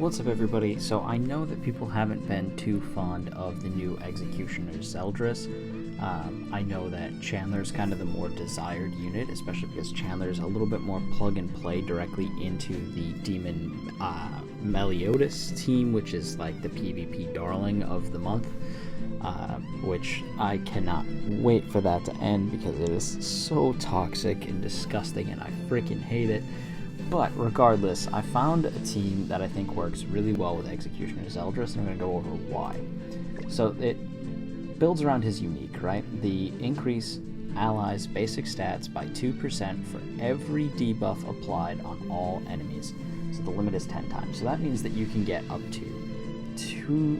What's up, everybody? So I know that people haven't been too fond of the new Executioner Zeldris. I know that Chandler's kind of the more desired unit, especially because Chandler's a little bit more plug and play directly into the Demon Meliodas team, which is like the PvP darling of the month, which I cannot wait for that to end because it is so toxic and disgusting and I freaking hate it. But regardless, I found a team that I think works really well with Executioner Zeldris, and I'm going to go over why. So it builds around his unique, right? The increase allies' basic stats by 2% for every debuff applied on all enemies. So the limit is 10 times. So that means that you can get up to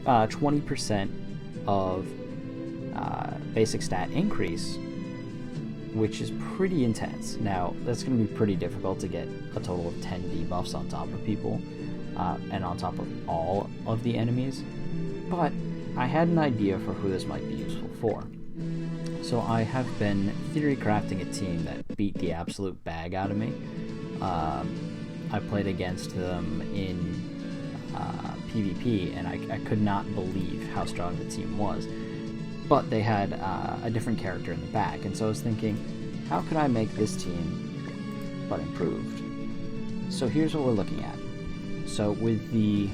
20% of basic stat increase, which is pretty intense. Now, that's going to be pretty difficult to get a total of 10 debuffs on top of people, and on top of all of the enemies, but I had an idea for who this might be useful for. So I have been theory crafting a team that beat the absolute bag out of me. I played against them in PvP, and I could not believe how strong the team was. But they had a different character in the back, and so I was thinking, how could I make this team but improved? So here's what we're looking at. So with the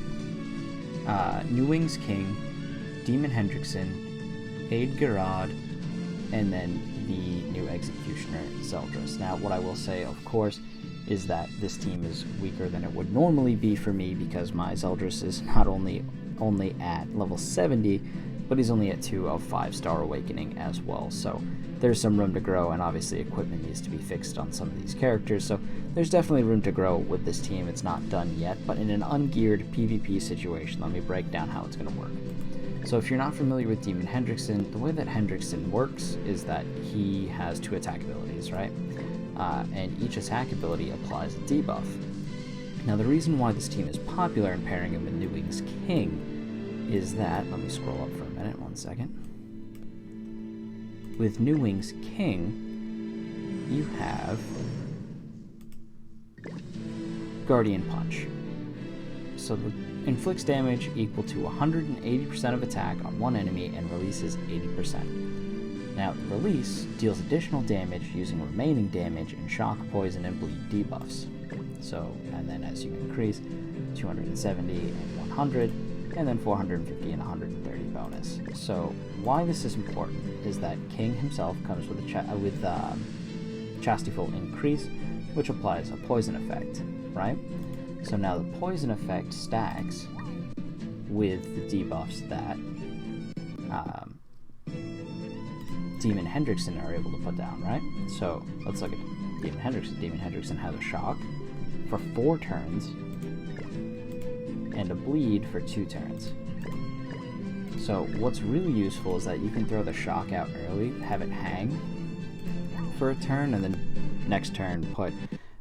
New Wings King, Demon Hendrickson, Aid Garad, and then the new Executioner Zeldris. Now, what I will say, of course, is that this team is weaker than it would normally be for me because my Zeldris is not only at level 70, but he's only at 2 of 5-star awakening as well, so there's some room to grow, and obviously equipment needs to be fixed on some of these characters, so there's definitely room to grow with this team. It's not done yet, but in an ungeared PvP situation, let me break down how it's going to work. So if you're not familiar with Demon Hendrickson, the way that Hendrickson works is that he has 2 attack abilities, right? And each attack ability applies a debuff. Now the reason why this team is popular in pairing him with New Wings King is that, let me scroll up for a minute, 1 second. With New Wings King, you have Guardian Punch. So it inflicts damage equal to 180% of attack on one enemy and releases 80%. Now, the release deals additional damage using remaining damage in shock, poison, and bleed debuffs. So, and then as you increase, 270 and 100, and then 450 and 130 bonus. So why this is important is that King himself comes with Chastieful Increase, which applies a poison effect, right? So now the poison effect stacks with the debuffs that Demon Hendrickson are able to put down, right? So let's look at Demon Hendrickson. Demon Hendrickson has a shock for 4 turns, and a bleed for 2 turns. So what's really useful is that you can throw the shock out early, have it hang for a turn, and then next turn put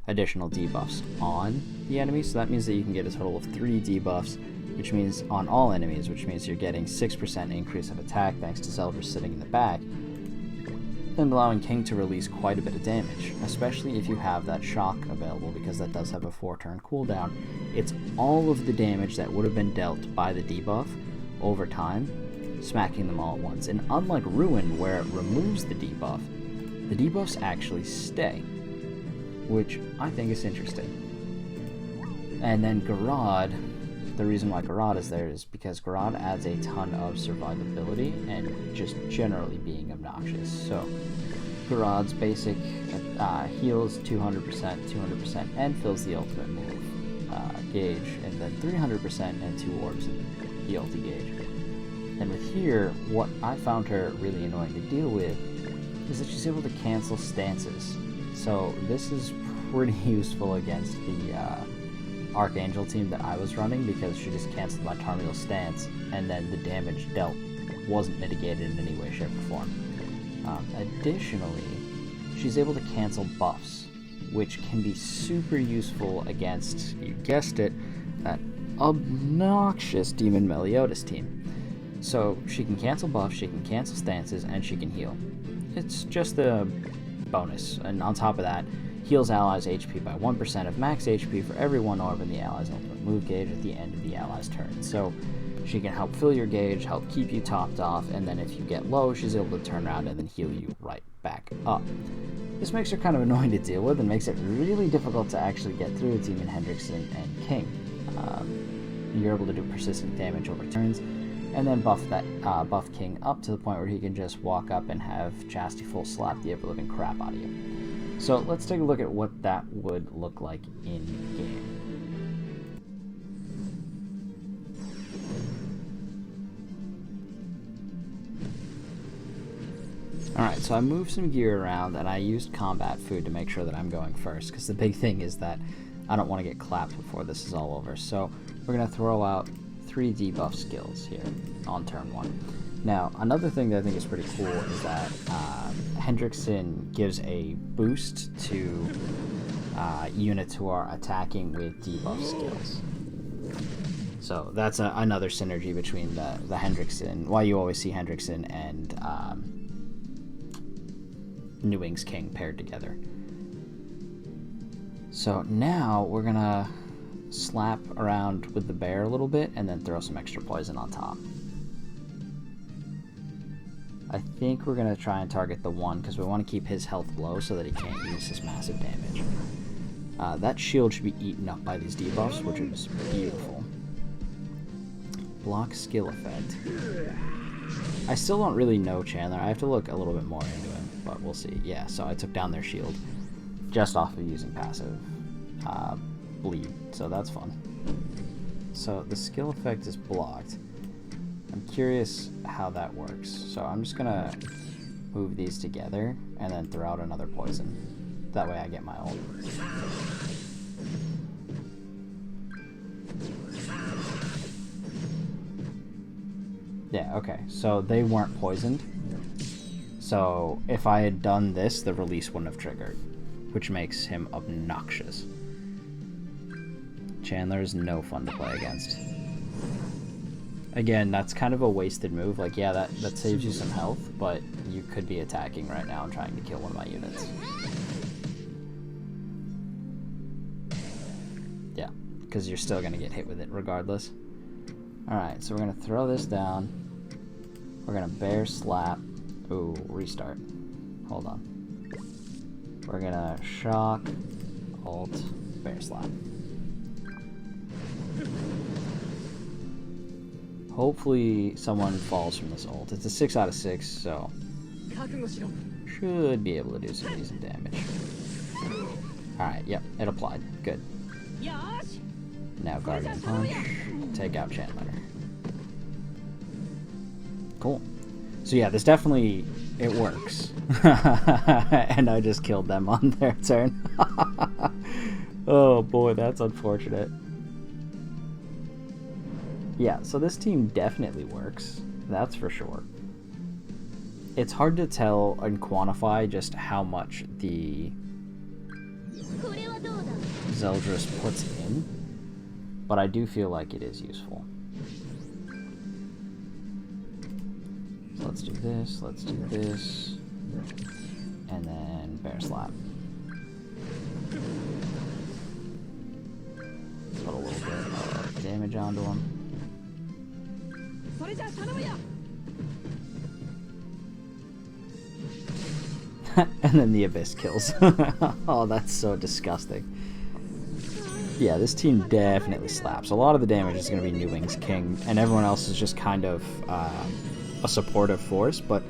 additional debuffs on the enemy. So that means that you can get a total of 3 debuffs, which means on all enemies, which means you're getting 6% increase of attack thanks to Zeldris sitting in the back, and allowing King to release quite a bit of damage, especially if you have that shock available, because that does have a 4-turn cooldown. It's all of the damage that would have been dealt by the debuff over time, smacking them all at once. And unlike Rowan, where it removes the debuffs actually stay, which I think is interesting. And then Garad, the reason why Garad is there is because Garad adds a ton of survivability and just generally being obnoxious. So Garad's basic heals 200%, and fills the ultimate move gauge, and then 300% and 2 orbs in the ulti gauge. And with here, what I found her really annoying to deal with is that she's able to cancel stances. So this is pretty useful against the Archangel team that I was running, because she just canceled my Tarmiel stance, and then the damage dealt wasn't mitigated in any way, shape, or form. Additionally, she's able to cancel buffs, which can be super useful against, you guessed it, that obnoxious Demon Meliodas team. So she can cancel buffs, she can cancel stances, and she can heal. It's just a bonus, and on top of that, Heals allies HP by 1% of max HP for every one orb in the ally's ultimate move gauge at the end of the ally's turn. So she can help fill your gauge, help keep you topped off, and then if you get low, she's able to turn around and then heal you right back up. This makes her kind of annoying to deal with and makes it really difficult to actually get through with Demon Hendrickson and King. You're able to do persistent damage over turns, and then buff King up to the point where he can just walk up and have Chastity full slap the ever-living crap out of you. So let's take a look at what that would look like in game. Alright, so I moved some gear around and I used combat food to make sure that I'm going first, because the big thing is that I don't want to get clapped before this is all over. So we're going to throw out 3 debuff skills here on turn 1. Now, another thing that I think is pretty cool is that Hendrickson gives a boost to units who are attacking with debuff skills. So that's another synergy between the Hendrickson, why you always see Hendrickson and New Wings King paired together. So now we're gonna slap around with the bear a little bit and then throw some extra poison on top. I think we're gonna try and target the 1 because we want to keep his health low so that he can't use his massive damage. That shield should be eaten up by these debuffs, which is beautiful. Block skill effect. I still don't really know Chandler. I have to look a little bit more into him, but we'll see. Yeah, so I took down their shield just off of using passive bleed, so that's fun. So the skill effect is blocked. I'm curious how that works. So I'm just gonna move these together and then throw out another poison. That way I get my ult. Yeah, okay, so they weren't poisoned. So if I had done this, the release wouldn't have triggered, which makes him obnoxious. Chandler is no fun to play against. Again, that's kind of a wasted move. Like, yeah, that saves you some health, but you could be attacking right now and trying to kill one of my units. Yeah, because you're still going to get hit with it regardless. Alright, so we're going to throw this down. We're going to bear slap. Ooh, restart. Hold on. We're going to shock, ult, bear slap. Hopefully someone falls from this ult. It's a 6 out of 6, so should be able to do some decent damage. Alright, yep, it applied. Good. Now Guardian Punch. Take out Chandler. Cool. So yeah, this definitely, it works. And I just killed them on their turn. Oh boy, that's unfortunate. Yeah, so this team definitely works. That's for sure. It's hard to tell and quantify just how much the Zeldris puts in, but I do feel like it is useful. So let's do this, and then bear slap. Put a little bit of damage onto him. And then the Abyss kills. Oh, that's so disgusting. Yeah, this team definitely slaps. A lot of the damage is going to be New Wings King, and everyone else is just kind of a supportive force. But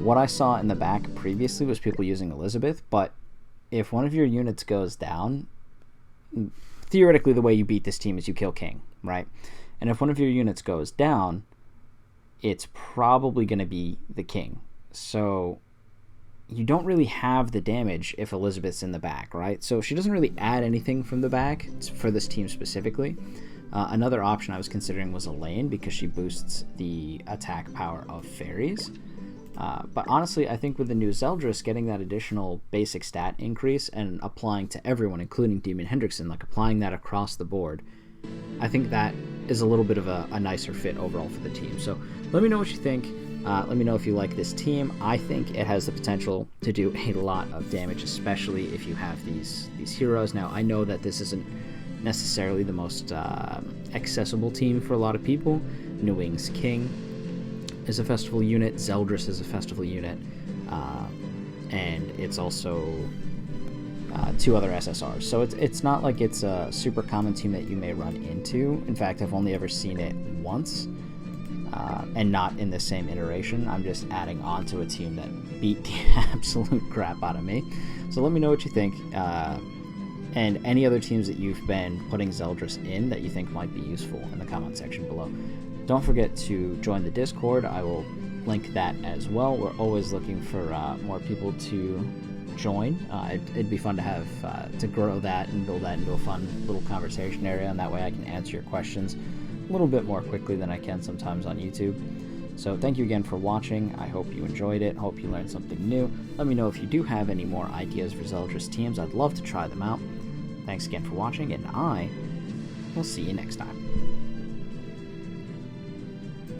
what I saw in the back previously was people using Elizabeth, but if one of your units goes down, theoretically the way you beat this team is you kill King, right? And if one of your units goes down, it's probably going to be the King. So you don't really have the damage if Elizabeth's in the back, right? So she doesn't really add anything from the back for this team specifically. Another option I was considering was Elaine because she boosts the attack power of fairies. But honestly, I think with the new Zeldris, getting that additional basic stat increase and applying to everyone, including Demon Hendrickson, like applying that across the board, I think that is a little bit of a nicer fit overall for the team. So let me know what you think. Let me know if you like this team. I think it has the potential to do a lot of damage, especially if you have these heroes. Now, I know that this isn't necessarily the most accessible team for a lot of people. New Wings King is a festival unit. Zeldris is a festival unit. And it's also 2 other SSRs. So it's not like it's a super common team that you may run into. In fact, I've only ever seen it once. And not in the same iteration. I'm just adding on to a team that beat the absolute crap out of me. So let me know what you think. And any other teams that you've been putting Zeldris in that you think might be useful in the comment section below. Don't forget to join the Discord. I will link that as well. We're always looking for more people to join. It'd be fun to have to grow that and build that into a fun little conversation area, and that way I can answer your questions a little bit more quickly than I can sometimes on YouTube. So thank you again for watching. I hope you enjoyed it. Hope you learned something new. Let me know if you do have any more ideas for Zeldris teams. I'd love to try them out. Thanks again for watching, and I will see you next time.